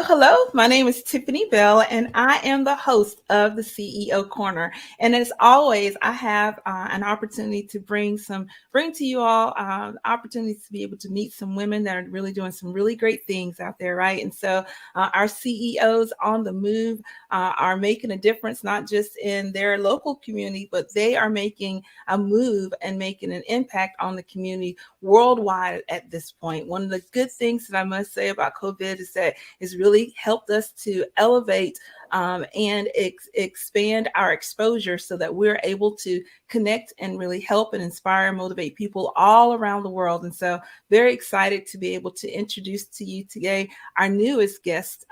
Hello. My name is Tiffany Bell, and I am the host of the CEO Corner. And as always, I have an opportunity to bring to you all opportunities to be able to meet some women that are really doing some really great things out there, right? And so our CEOs on the move are making a difference, not just in their local community, but they are making a move and making an impact on the community worldwide at this point. One of the good things that I must say about COVID is that it's really helped us to elevate and expand our exposure so that we're able to connect and really help and inspire and motivate people all around the world. And so very excited to be able to introduce to you today our newest guest,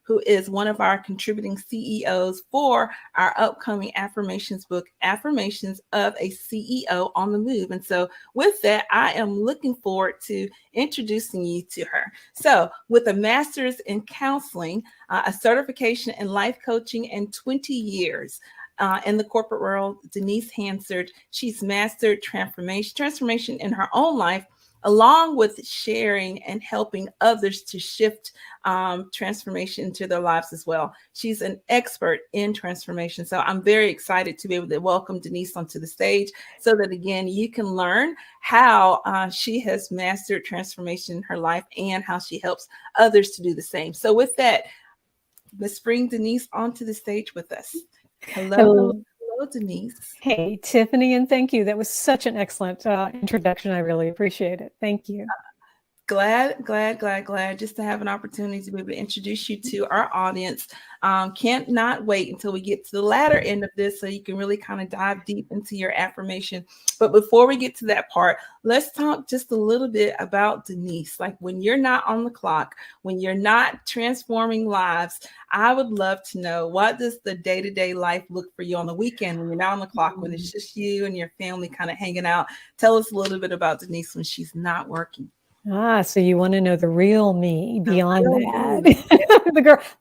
who is one of our contributing CEOs for our upcoming affirmations book, Affirmations of a CEO on the Move. And so with that, I am looking forward to introducing you to her. So with a master's in counseling, a certification in life coaching, and 20 years in the corporate world, Denise Hansard, she's mastered transformation in her own life, along with sharing and helping others to shift transformation into their lives as well. She's an expert in transformation. So I'm very excited to be able to welcome Denise onto the stage so that, again, you can learn how she has mastered transformation in her life and how she helps others to do the same. So with that, let's bring Denise onto the stage with us. Hello, Denise. Hey, Tiffany, and thank you. That was such an excellent introduction. I really appreciate it. Thank you. Glad just to have an opportunity to be able to introduce you to our audience. Can't not wait until we get to the latter end of this so you can really kind of dive deep into your affirmation. But before we get to that part, let's talk just a little bit about Denise. Like when you're not on the clock, when you're not transforming lives, I would love to know, what does the day-to-day life look for you on the weekend when you're not on the clock, when it's just you and your family kind of hanging out? Tell us a little bit about Denise when she's not working. So you want to know the real me beyond that.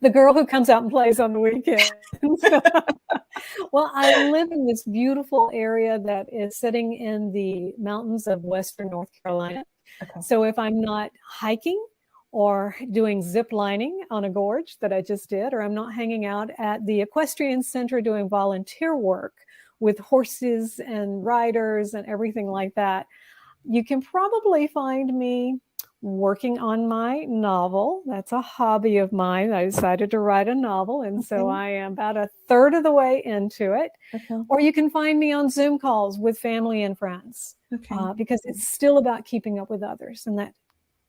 the girl who comes out and plays on the weekend. Well, I live in this beautiful area that is sitting in the mountains of Western North Carolina. Okay. So if I'm not hiking or doing zip lining on a gorge that I just did, or I'm not hanging out at the equestrian center doing volunteer work with horses and riders and everything like that, you can probably find me working on my novel. That's a hobby of mine. I decided to write a novel, and so I am about a third of the way into it. Or you can find me on Zoom calls with family and friends, because it's still about keeping up with others and that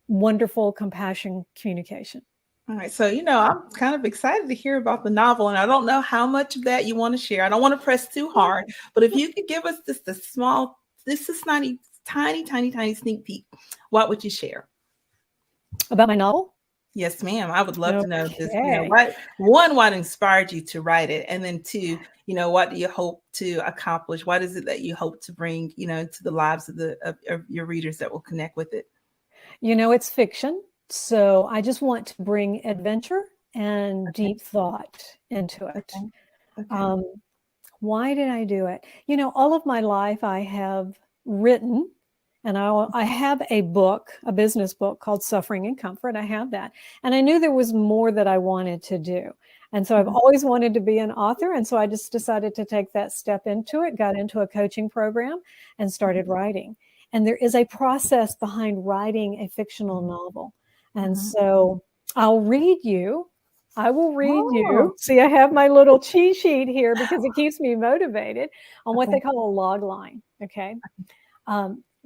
wonderful compassion communication. All right. So, I'm kind of excited to hear about the novel, and I don't know how much of that you want to share. I don't want to press too hard, but if you could give us just a small, tiny sneak peek, what would you share about my novel? Yes, ma'am. I would love to know this. What inspired you to write it, and then two, what do you hope to accomplish? What is it that you hope to bring, to the lives of your readers that will connect with it? It's fiction, so I just want to bring adventure and deep thought into it. Why did I do it? All of my life I have written, and I have a business book called Suffering and Comfort. I have that. And I knew there was more that I wanted to do. And so I've always wanted to be an author. And so I just decided to take that step into it, got into a coaching program and started writing. And there is a process behind writing a fictional novel. And so I will read you. See, I have my little cheat sheet here because it keeps me motivated on what they call a log line. Okay.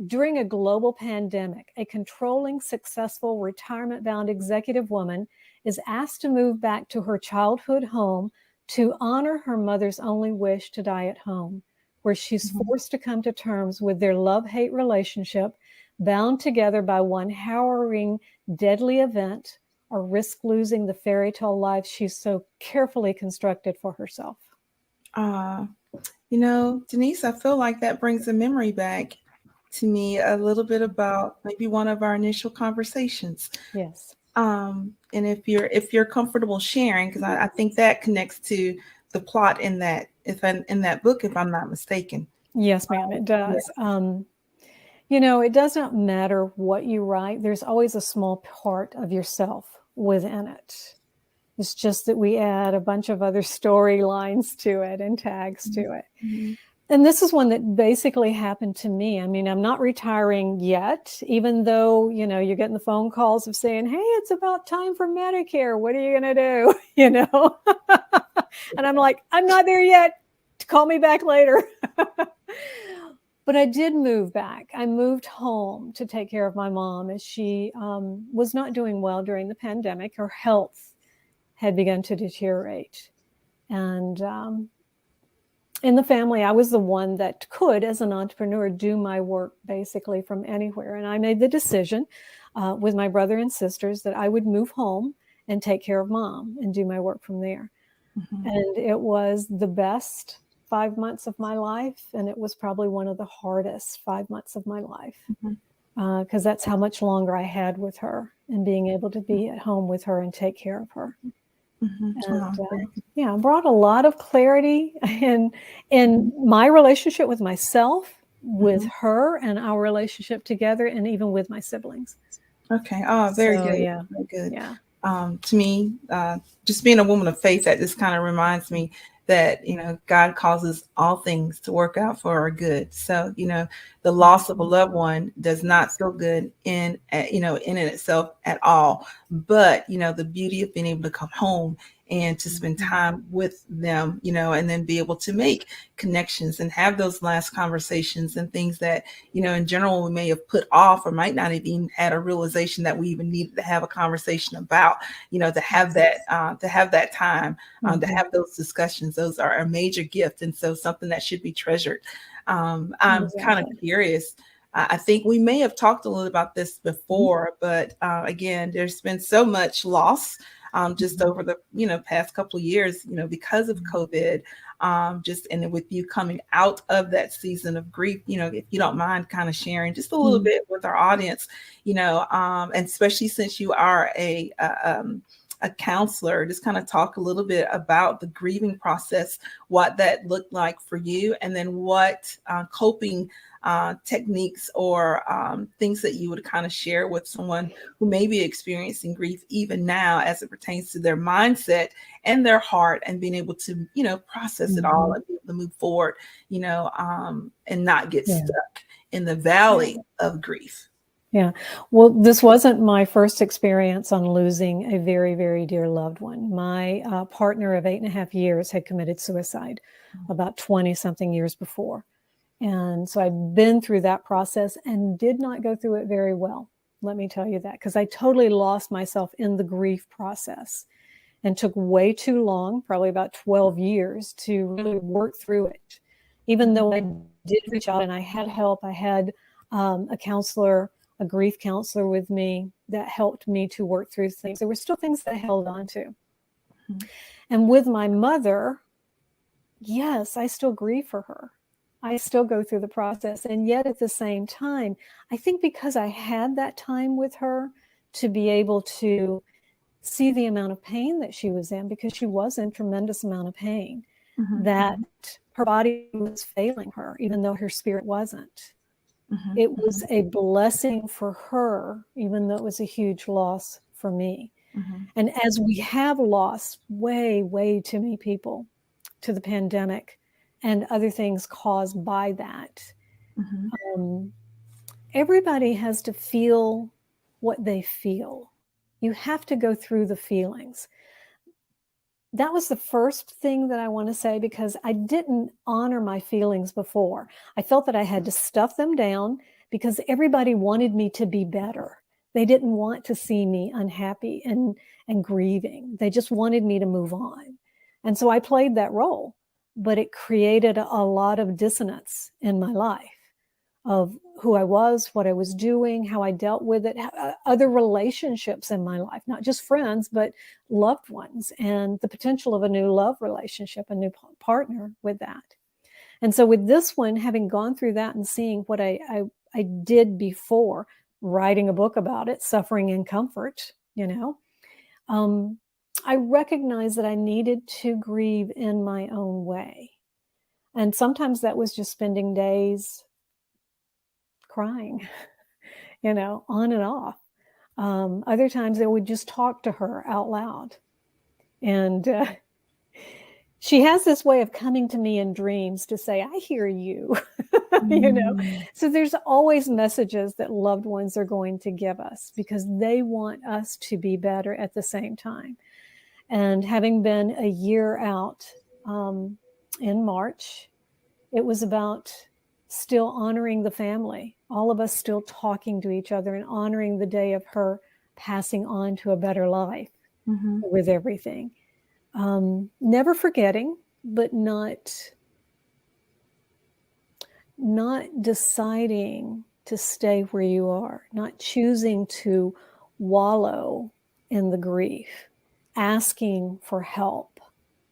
During a global pandemic, a controlling, successful, retirement-bound executive woman is asked to move back to her childhood home to honor her mother's only wish to die at home, where she's forced to come to terms with their love-hate relationship, bound together by one harrowing, deadly event, or risk losing the fairy tale life she's so carefully constructed for herself. Denise, I feel like that brings a memory back to me a little bit about maybe one of our initial conversations. Yes. And if you're comfortable sharing, because I think that connects to the plot in that book, if I'm not mistaken. Yes, ma'am, it does. It doesn't matter what you write. There's always a small part of yourself within it. It's just that we add a bunch of other storylines to it and tags to it. Mm-hmm. And this is one that basically happened to me. I mean, I'm not retiring yet, even though, you're getting the phone calls of saying, hey, it's about time for Medicare. What are you going to do? And I'm like, I'm not there yet. Call me back later. But I did move back. I moved home to take care of my mom as she was not doing well during the pandemic. Her health had begun to deteriorate. And in the family, I was the one that could, as an entrepreneur, do my work basically from anywhere. And I made the decision with my brother and sisters that I would move home and take care of mom and do my work from there. Mm-hmm. And it was the best 5 months of my life. And it was probably one of the hardest 5 months of my life, because that's how much longer I had with her and being able to be at home with her and take care of her. And brought a lot of clarity in my relationship with myself, with her, and our relationship together, and even with my siblings. Okay. Oh, very good. Yeah. Very good. Yeah. To me, just being a woman of faith, that just kind of reminds me that, God causes all things to work out for our good. So, the loss of a loved one does not feel good in and itself at all. But, the beauty of being able to come home and to spend time with them, and then be able to make connections and have those last conversations and things that, in general, we may have put off or might not have even had a realization that we even needed to have a conversation about, to have that time, to have those discussions. Those are a major gift. And so something that should be treasured. I'm kind of curious. I think we may have talked a little about this before, but again, there's been so much loss just over the past couple of years, because of COVID, and with you coming out of that season of grief, if you don't mind kind of sharing just a little bit with our audience, and especially since you are a counselor, just kind of talk a little bit about the grieving process, what that looked like for you, and then what coping techniques or things that you would kind of share with someone who may be experiencing grief even now as it pertains to their mindset and their heart, and being able to, process it all and be able to move forward, and not get stuck in the valley of grief. Yeah. Well, this wasn't my first experience on losing a very, very dear loved one. My partner of 8.5 years had committed suicide about 20 something years before. And so I'd been through that process and did not go through it very well. Let me tell you that, because I totally lost myself in the grief process and took way too long, probably about 12 years, to really work through it. Even though I did reach out and I had help, I had a counselor, a grief counselor with me that helped me to work through things. There were still things that I held on to. And with my mother, yes, I still grieve for her. I still go through the process. And yet at the same time, I think because I had that time with her to be able to see the amount of pain that she was in, because she was in tremendous amount of pain, that her body was failing her, even though her spirit wasn't. It was a blessing for her, even though it was a huge loss for me. And as we have lost way, way too many people to the pandemic and other things caused by that, everybody has to feel what they feel. You have to go through the feelings. That was the first thing that I want to say, because I didn't honor my feelings before. I felt that I had to stuff them down because everybody wanted me to be better. They didn't want to see me unhappy and grieving. They just wanted me to move on. And so I played that role, but it created a lot of dissonance in my life of who I was, what I was doing, how I dealt with it, other relationships in my life, not just friends, but loved ones, and the potential of a new love relationship, a new partner with that. And so with this one, having gone through that and seeing what I did before, writing a book about it, Suffering and Comfort, I recognized that I needed to grieve in my own way. And sometimes that was just spending days crying, on and off. Other times I would just talk to her out loud And she has this way of coming to me in dreams to say, I hear you, you know. So there's always messages that loved ones are going to give us because they want us to be better at the same time. And having been a year out in March, it was about still honoring the family, all of us still talking to each other and honoring the day of her passing on to a better life with everything. Never forgetting, but not deciding to stay where you are, not choosing to wallow in the grief, asking for help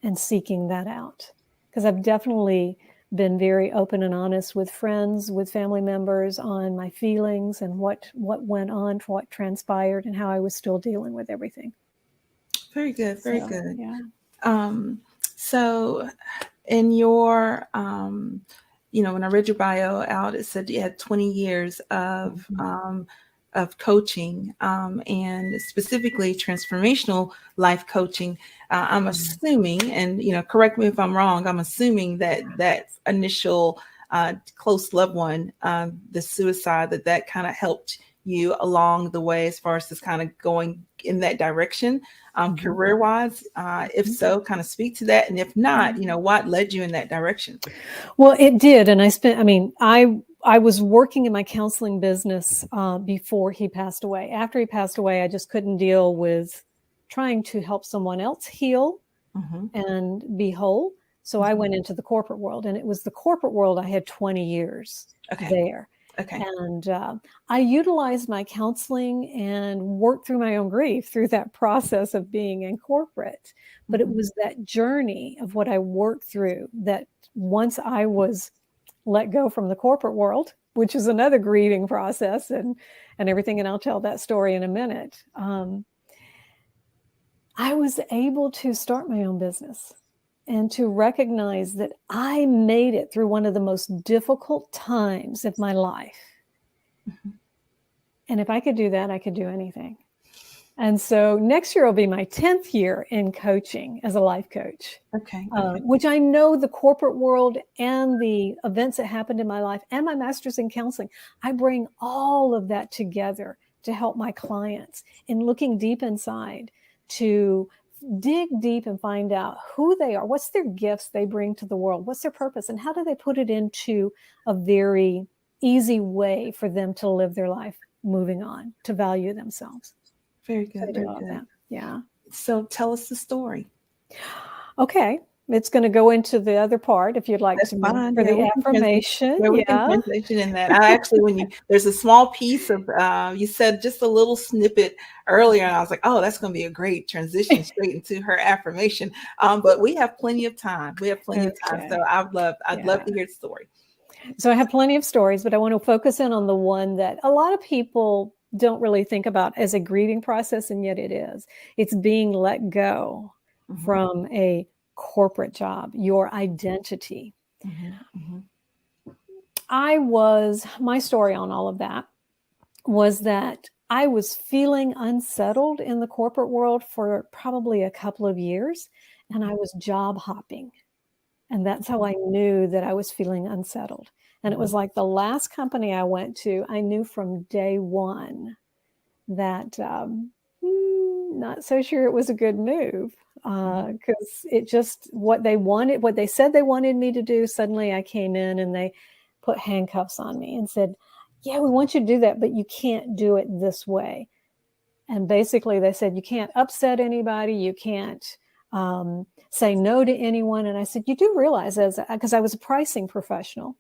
and seeking that out. Because I've definitely been very open and honest with friends, with family members on my feelings and what went on, what transpired, and how I was still dealing with everything. Very good. Very good. Yeah. So in your, when I read your bio out, it said you had 20 years of coaching, and specifically transformational life coaching. I'm assuming, and correct me if I'm wrong, I'm assuming that initial close loved one, the suicide, that kind of helped you along the way as far as this kind of going in that direction, career wise. If so, kind of speak to that, and if not, what led you in that direction? Well, it did, and I was working in my counseling business before he passed away. After he passed away, I just couldn't deal with trying to help someone else heal and be whole. So I went into the corporate world, and it was the corporate world I had 20 years there. Okay. And I utilized my counseling and worked through my own grief through that process of being in corporate. But it was that journey of what I worked through that once I was let go from the corporate world, which is another grieving process and everything, and I'll tell that story in a minute, I was able to start my own business and to recognize that I made it through one of the most difficult times of my life. And if I could do that, I could do anything. And so next year will be my 10th year in coaching as a life coach. Okay. Which I know the corporate world and the events that happened in my life and my master's in counseling, I bring all of that together to help my clients in looking deep inside to dig deep and find out who they are, what's their gifts they bring to the world, what's their purpose, and how do they put it into a very easy way for them to live their life moving on, to value themselves. Very good. Very good. That. Yeah. So tell us the story. Okay. It's going to go into the other part if you'd like That's to fine. for the affirmation. We can transition in that. I actually, there's a small piece of, you said just a little snippet earlier, and I was like, oh, that's going to be a great transition straight into her affirmation. But we have plenty of time. So I'd love to hear the story. So I have plenty of stories, but I want to focus in on the one that a lot of people don't really think about as a grieving process, and yet it is. It's being let go from a corporate job, your identity. My story on all of that was that I was feeling unsettled in the corporate world for probably a couple of years, and I was job hopping. And that's how I knew that I was feeling unsettled. And it was like the last company I went to, I knew from day one that not so sure it was a good move, because it just, what they said they wanted me to do, suddenly I came in and they put handcuffs on me and said, yeah, we want you to do that, but you can't do it this way. And basically they said, you can't upset anybody, you can't say no to anyone. And I said, you do realize, because I was a pricing professional,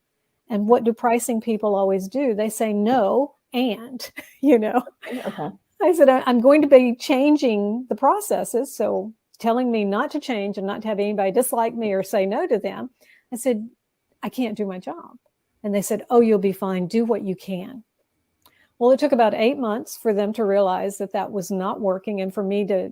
and what do pricing people always do? They say no, and, Okay. I said, I'm going to be changing the processes. So telling me not to change and not to have anybody dislike me or say no to them. I said, I can't do my job. And they said, oh, you'll be fine. Do what you can. Well, it took about 8 months for them to realize that was not working, and for me to,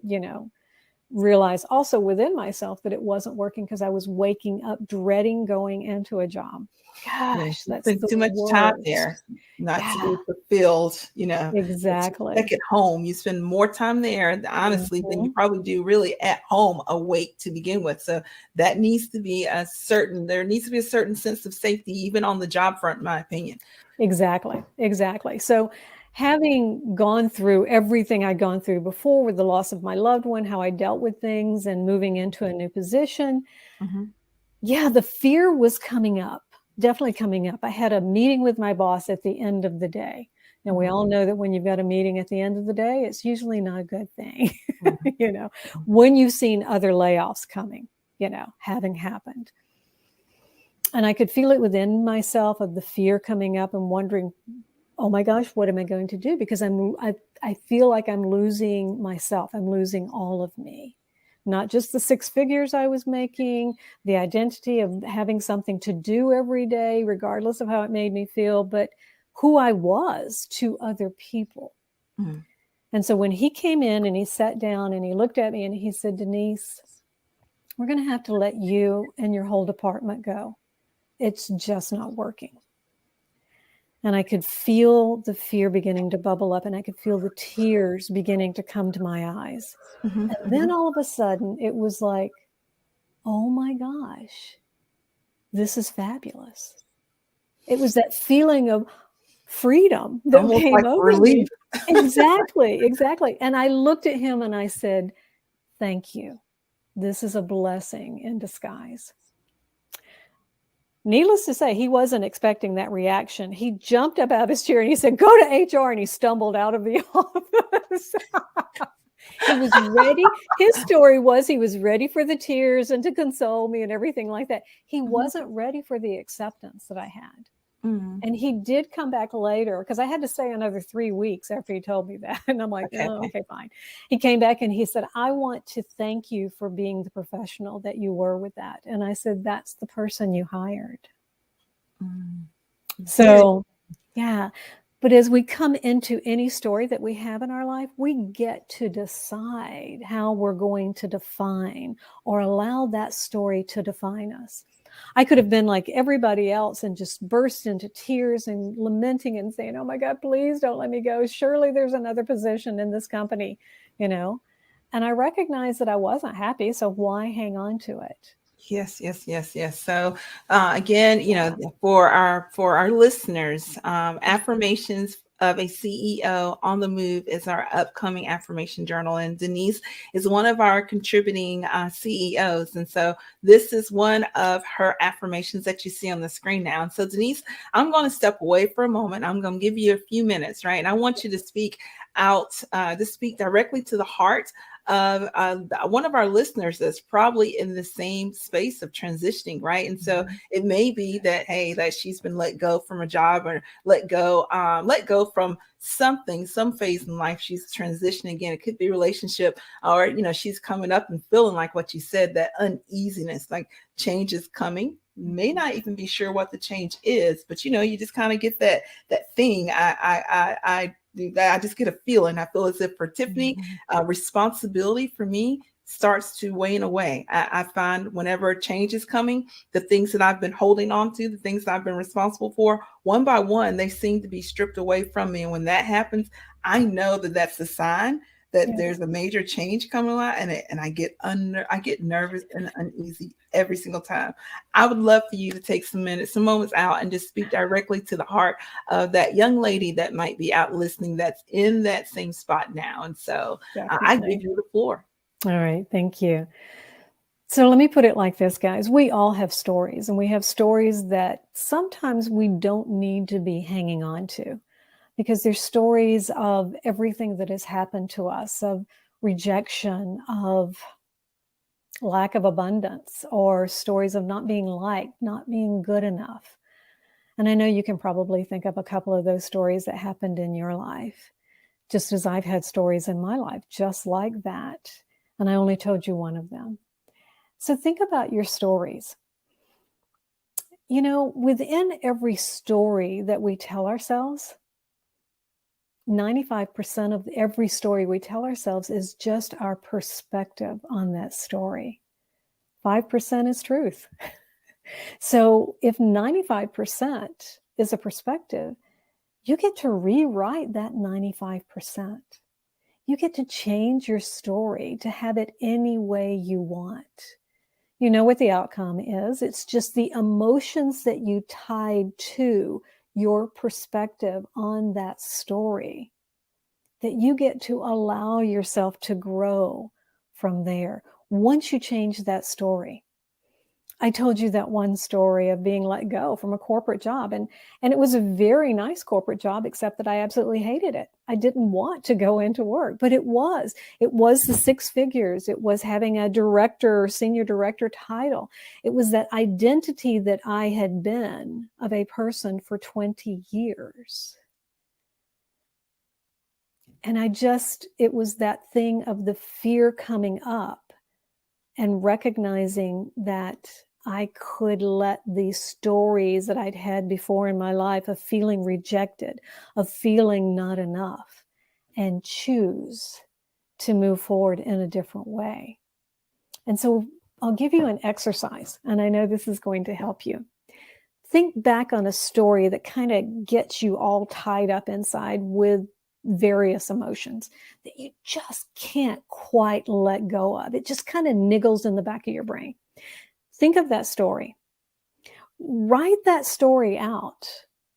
realize also within myself that it wasn't working because I was waking up dreading going into a job. Yeah, Gosh, you that's spend the too much time there worst. not to Yeah, be fulfilled, at your exactly. second home. You spend more time there, honestly, than you Mhm. probably do really at home awake to begin with. So that needs to be there needs to be a certain sense of safety, even on the job front, in my opinion. Exactly, exactly. So having gone through everything I'd gone through before with the loss of my loved one, how I dealt with things and moving into a new position, Mhm, yeah, the fear was coming up, definitely coming up. I had a meeting with my boss at the end of the day. Now, we mhm, all know that when you've got a meeting at the end of the day, it's usually not a good thing, mhm, you know, mhm, when you've seen other layoffs coming, having happened. And I could feel it within myself of the fear coming up and wondering, oh my gosh, what am I going to do? Because I feel like I'm losing myself. I'm losing all of me. Not just the 6 figures I was making, the identity of having something to do every day, regardless of how it made me feel, but who I was to other people. mhm. And so when he came in and he sat down and he looked at me and he said, Denise, we're going to have to let you and your whole department go. It's just not working. And I could feel the fear beginning to bubble up, and I could feel the tears beginning to come to my eyes. Mhm, And then mhm. all of a sudden, it was like, oh my gosh, this is fabulous. It was that feeling of freedom that Almost came like over relief. me. Exactly, exactly. And I looked at him and I said, thank you. This is a blessing in disguise. Needless to say, he wasn't expecting that reaction. He jumped up out of his chair and he said, go to HR. And he stumbled out of the office. He was ready. His story was he was ready for the tears and to console me and everything like that. He Mhm, wasn't ready for the acceptance that I had. mhm. And he did come back later because I had to stay another 3 weeks after he told me that. And I'm like, Okay, oh, okay. okay, fine. He came back and he said, I want to thank you for being the professional that you were with that. And I said, that's the person you hired. Mm. Very. So, yeah. But as we come into any story that we have in our life, we get to decide how we're going to define or allow that story to define us. I could have been like everybody else and just burst into tears and lamenting and saying, oh my God, please don't let me go. Surely there's another position in this company, you know? And I recognized that I wasn't happy. So why hang on to it? Yes, yes, yes, yes. So again, Yeah. for our listeners, affirmations of a CEO on the move is our upcoming affirmation journal, and Denise is one of our contributing CEOs, and so this is one of her affirmations that you see on the screen now. And so, Denise, I'm going to step away for a moment. I'm going to give you a few minutes, right? And I want you to speak out, to speak directly to the heart of one of our listeners that's probably in the same space of transitioning, right? And so it may be that, hey, that she's been let go from a job or let go from something, some phase in life. She's transitioning again. It could be relationship, or she's coming up and feeling like what you said, that uneasiness, like change is coming. May not even be sure what the change is, but you just kind of get that thing. I do that. I just get a feeling. I feel as if for Tiffany, responsibility for me starts to wane away. I find whenever change is coming, the things that I've been holding on to, the things that I've been responsible for, one by one, they seem to be stripped away from me. And when that happens, I know that that's a sign that Yeah. there's a major change coming along, and I get nervous and uneasy every single time. I would love for you to take some moments out and just speak directly to the heart of that young lady that might be out listening, that's in that same spot now. And so I Definitely. give you the floor. All right. Thank you. So let me put it like this, guys. We all have stories, and we have stories that sometimes we don't need to be hanging on to, because there's stories of everything that has happened to us, of rejection, of lack of abundance, or stories of not being liked, not being good enough. And I know you can probably think of a couple of those stories that happened in your life, just as I've had stories in my life just like that. And I only told you one of them. So think about your stories. Within every story that we tell ourselves, 95% of every story we tell ourselves is just our perspective on that story. 5% is truth. So if 95% is a perspective, you get to rewrite that 95%. You get to change your story to have it any way you want. You know what the outcome is. It's just the emotions that you tied to your perspective on that story that you get to allow yourself to grow from there once you change that story. I told you that one story of being let go from a corporate job. And it was a very nice corporate job, except that I absolutely hated it. I didn't want to go into work, but it was the 6 figures. It was having a director or senior director title. It was that identity that I had been of a person for 20 years. And it was that thing of the fear coming up and recognizing that I could let these stories that I'd had before in my life of feeling rejected, of feeling not enough, and choose to move forward in a different way. And so I'll give you an exercise, and I know this is going to help you. Think back on a story that kind of gets you all tied up inside with various emotions that you just can't quite let go of. It just kind of niggles in the back of your brain. Think of that story. Write that story out.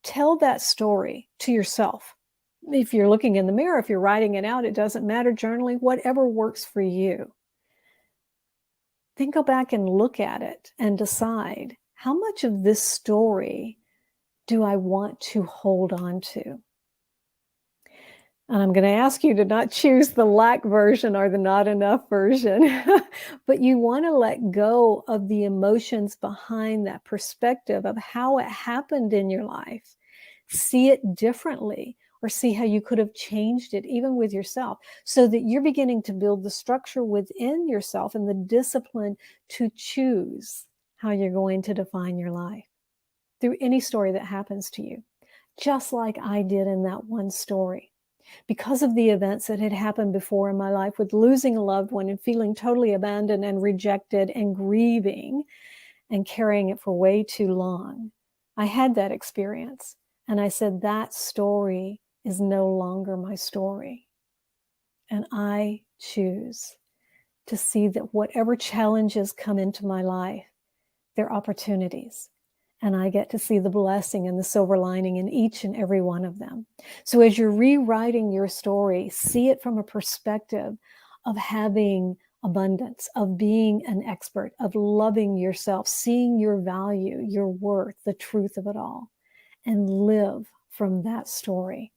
Tell that story to yourself. If you're looking in the mirror, if you're writing it out, it doesn't matter. Journaling, whatever works for you. Then go back and look at it and decide, how much of this story do I want to hold on to? And I'm going to ask you to not choose the lack version or the not enough version, but you want to let go of the emotions behind that perspective of how it happened in your life. See it differently, or see how you could have changed it, even with yourself, so that you're beginning to build the structure within yourself and the discipline to choose how you're going to define your life through any story that happens to you, just like I did in that one story. Because of the events that had happened before in my life with losing a loved one and feeling totally abandoned and rejected and grieving and carrying it for way too long, I had that experience. And I said, that story is no longer my story. And I choose to see that whatever challenges come into my life, they're opportunities. And I get to see the blessing and the silver lining in each and every one of them. So as you're rewriting your story, see it from a perspective of having abundance, of being an expert, of loving yourself, seeing your value, your worth, the truth of it all, and live from that story,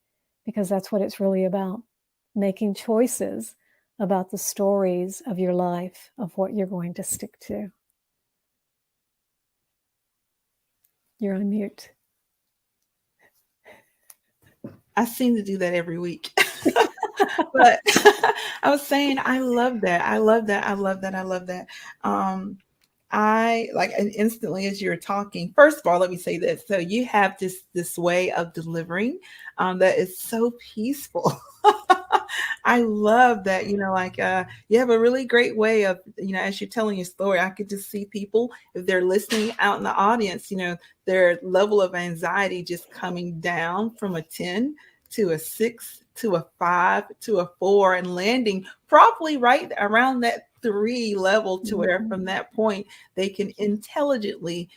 because that's what it's really about, making choices about the stories of your life, of what you're going to stick to. You're on mute. I seem to do that every week. But I was saying, I love that. I love that. I love that. I love that. I like, and instantly as you're talking, first of all, let me say this. So you have this way of delivering that is so peaceful. I love that, you have a really great way of, as you're telling your story, I could just see people, if they're listening out in the audience, their level of anxiety just coming down from a 10 to a 6 to a 5 to a 4 and landing probably right around that 3 level, to where from that point they can intelligently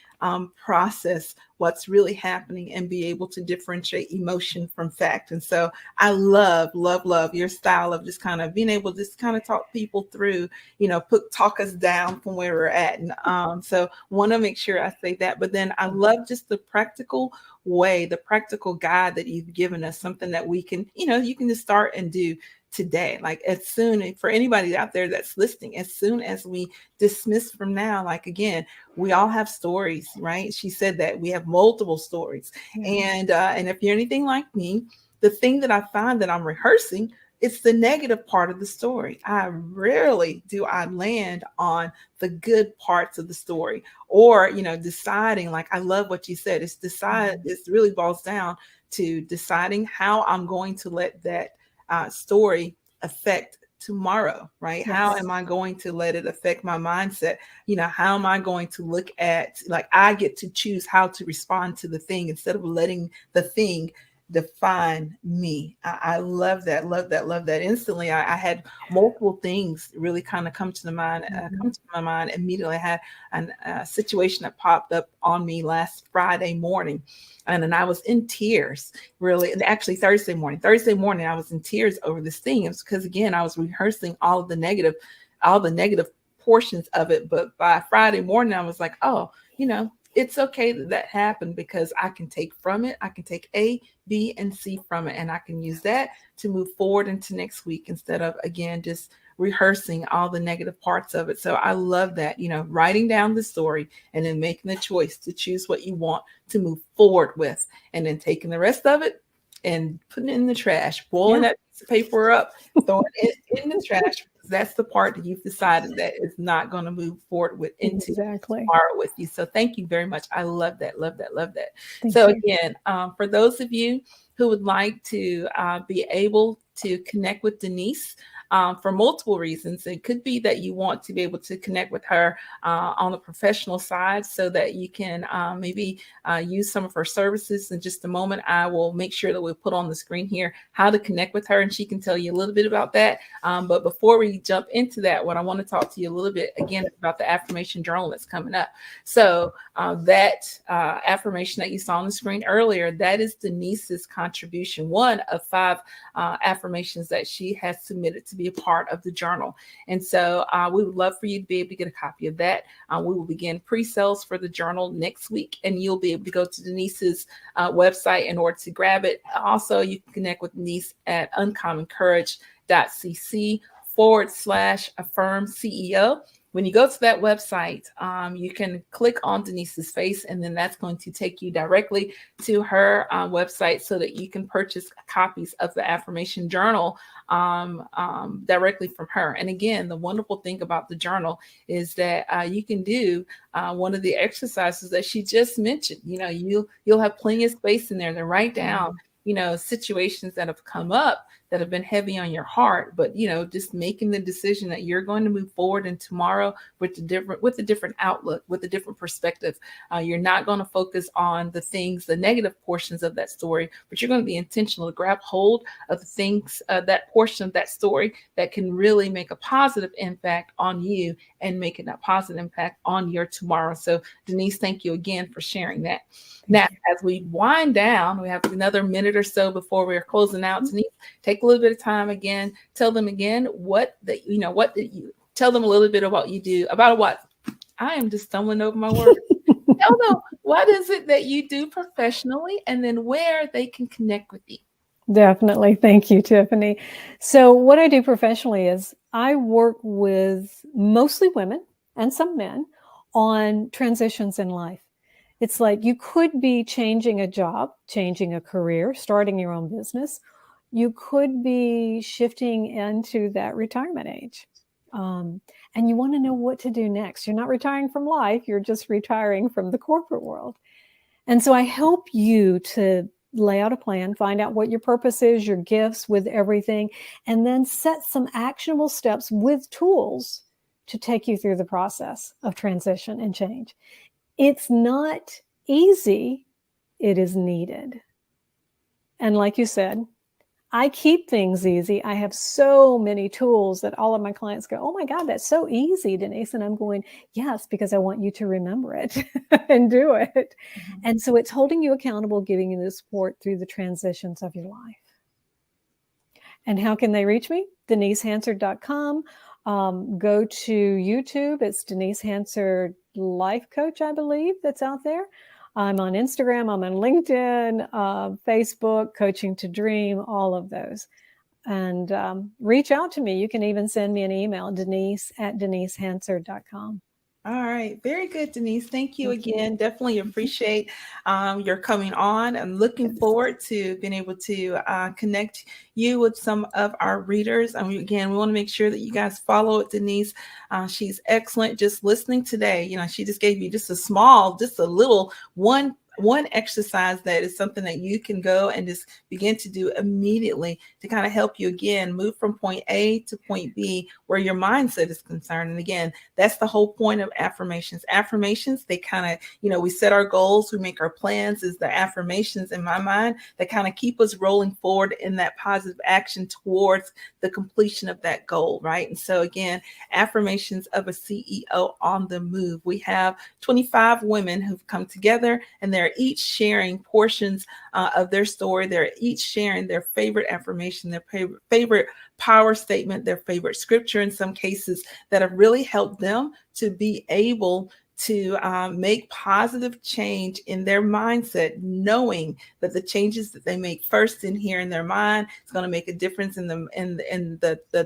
process what's really happening and be able to differentiate emotion from fact. And so I love your style of just kind of being able to just kind of talk people through, talk us down from where we're at. And so want to make sure I say that. But then I love just the practical way, the practical guide that you've given us, something that we can, you can just start and do today. Like, as soon, for anybody out there that's listening, as soon as we dismiss from now, like, again, we all have stories, right? She said that we have multiple stories. And if you're anything like me, the thing that I find that I'm rehearsing, it's the negative part of the story. I rarely do I land on the good parts of the story, or, deciding, like, I love what you said. It really boils down to deciding how I'm going to let that story affect tomorrow, right? Yes. How am I going to let it affect my mindset? How am I going to look at, like, I get to choose how to respond to the thing instead of letting the thing define me. I love that, love that, love that. Instantly, I had multiple things really kind of come to my mind immediately. I had a situation that popped up on me last Friday morning, and then I was in tears, really. And actually, Thursday morning, I was in tears over this thing. It was because, again, I was rehearsing all the negative portions of it. But by Friday morning, I was like, oh, it's okay that happened, because I can take from it. I can take A, B, and C from it, and I can use that to move forward into next week instead of, again, just rehearsing all the negative parts of it. So I love that, writing down the story and then making the choice to choose what you want to move forward with, and then taking the rest of it and putting it in the trash, boiling that piece of paper up, throwing it in the trash. That's the part that you've decided that is not going to move forward with into tomorrow with you. So thank you very much. I love that, love that, love that. So again, for those of you who would like to be able to connect with Denise, for multiple reasons. It could be that you want to be able to connect with her on the professional side so that you can maybe use some of her services. In just a moment, I will make sure that we put on the screen here how to connect with her, and she can tell you a little bit about that. But before we jump into that, what I want to talk to you a little bit again about the affirmation journal that's coming up. So that affirmation that you saw on the screen earlier, that is Denise's contribution, one of 5 affirmations that she has submitted to be a part of the journal. And so we would love for you to be able to get a copy of that. We will begin pre-sales for the journal next week, and you'll be able to go to Denise's website in order to grab it. Also, you can connect with Denise at uncommoncourage.cc/affirm CEO. When you go to that website, you can click on Denise's face, and then that's going to take you directly to her website so that you can purchase copies of the affirmation journal directly from her. And again, the wonderful thing about the journal is that you can do one of the exercises that she just mentioned. You'll have plenty of space in there to write down situations that have come up that have been heavy on your heart, but just making the decision that you're going to move forward in tomorrow with a different outlook, with a different perspective. You're not going to focus on the negative portions of that story, but you're going to be intentional to grab hold of the things, that portion of that story that can really make a positive impact on you and making a positive impact on your tomorrow. So Denise, thank you again for sharing that. Now, as we wind down, we have another minute or so before we're closing out. Denise, take a little bit of time again. Tell them again tell them a little bit about what you do, about what I am just stumbling over my words. Tell them what is it that you do professionally, and then where they can connect with you. Definitely. Thank you, Tiffany. So what I do professionally is I work with mostly women and some men on transitions in life. It's like you could be changing a job, changing a career, starting your own business. You could be shifting into that retirement age. And you want to know what to do next. You're not retiring from life. You're just retiring from the corporate world. And so I help you to lay out a plan, find out what your purpose is, your gifts with everything, and then set some actionable steps with tools to take you through the process of transition and change. It's not easy. It is needed. And like you said, I keep things easy. I have so many tools that all of my clients go, oh my God, that's so easy, Denise. And I'm going, yes, because I want you to remember it and do it. Mm-hmm. And so it's holding you accountable, giving you the support through the transitions of your life. And how can they reach me? DeniseHansard.com. Go to YouTube. It's Denise Hansard Life Coach, I believe, that's out there. I'm on Instagram, I'm on LinkedIn, Facebook, Coaching to Dream, all of those. And reach out to me. You can even send me an email, Denise@DeniseHansard.com. All right. Very good, Denise. Thank you again. Definitely appreciate your coming on. I'm looking forward to being able to connect you with some of our readers. And again, we want to make sure that you guys follow Denise. She's excellent. Just listening today, she just gave you just a little one one exercise that is something that you can go and just begin to do immediately to kind of help you again move from point A to point B where your mindset is concerned. And again, that's the whole point of affirmations. Affirmations, they kind of, we set our goals, we make our plans. Is the affirmations in my mind that kind of keep us rolling forward in that positive action towards the completion of that goal, right? And so again, affirmations of a CEO on the move. We have 25 women who've come together, and they're each sharing portions of their story. They're each sharing their favorite affirmation, their favorite power statement, their favorite scripture in some cases that have really helped them to be able to make positive change in their mindset, knowing that the changes that they make first in here in their mind is going to make a difference in the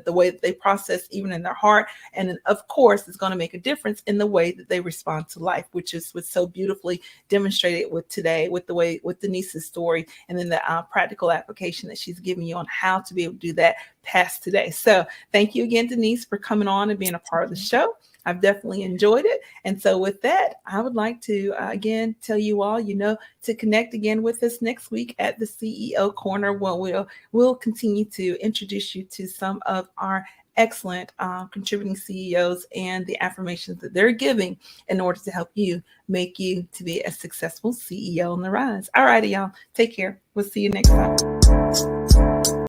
way that they process, even in their heart, and then, of course, it's going to make a difference in the way that they respond to life, which is what's so beautifully demonstrated with today, with Denise's story, and then the practical application that she's giving you on how to be able to do that past today. So thank you again, Denise, for coming on and being a part of the show. I've definitely enjoyed it. And so with that, I would like to, again, tell you all, to connect again with us next week at the CEO Corner, where we'll continue to introduce you to some of our excellent contributing CEOs and the affirmations that they're giving in order to help you make you to be a successful CEO on the rise. All righty, y'all. Take care. We'll see you next time.